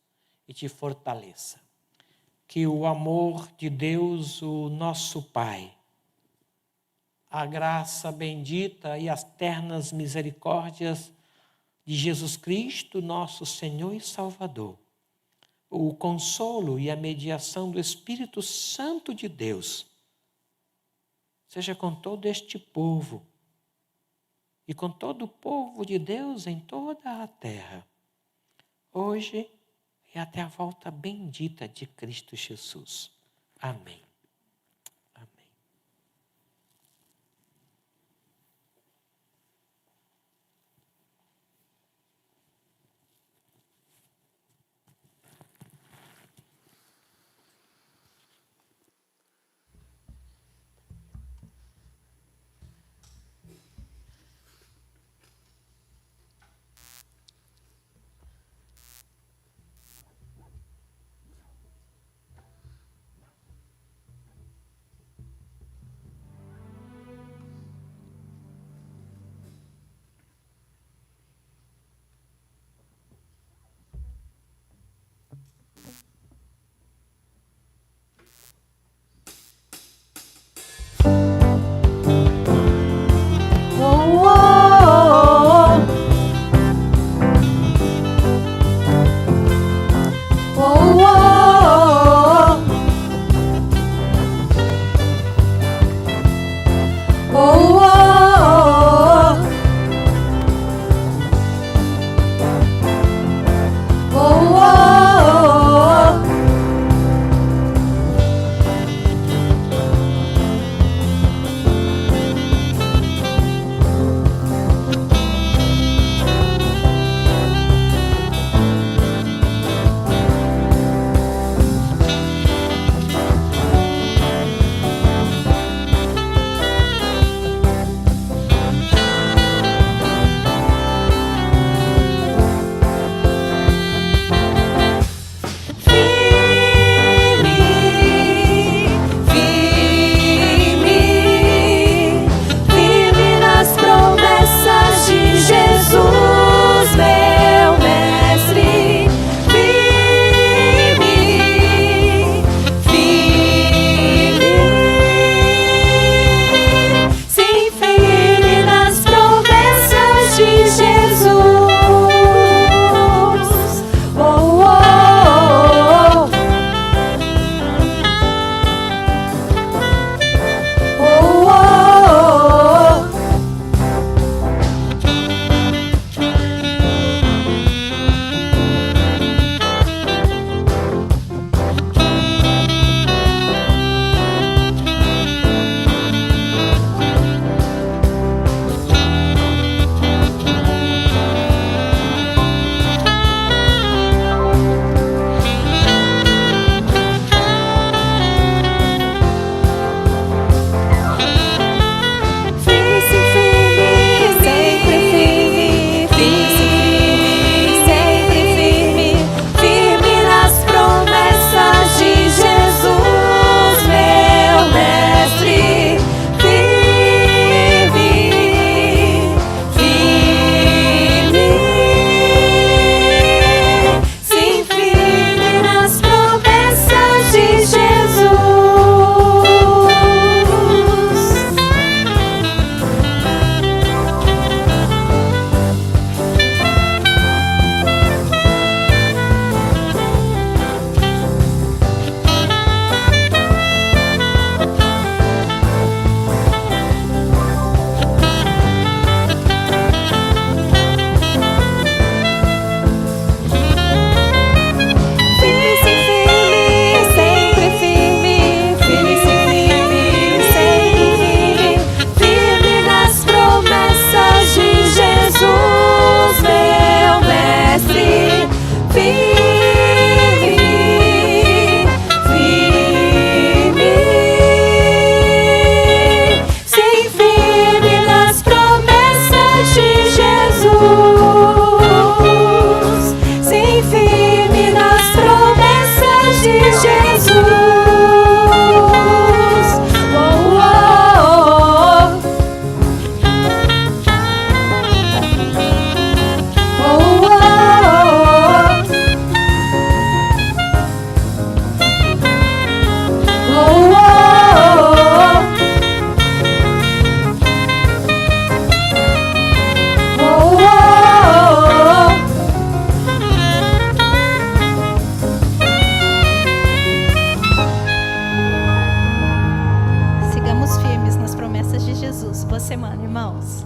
e te fortaleça. Que o amor de Deus, o nosso Pai, a graça bendita e as ternas misericórdias de Jesus Cristo, nosso Senhor e Salvador, o consolo e a mediação do Espírito Santo de Deus, seja com todo este povo e com todo o povo de Deus em toda a terra, hoje e até a volta bendita de Cristo Jesus. Amém. boa semana, irmãos.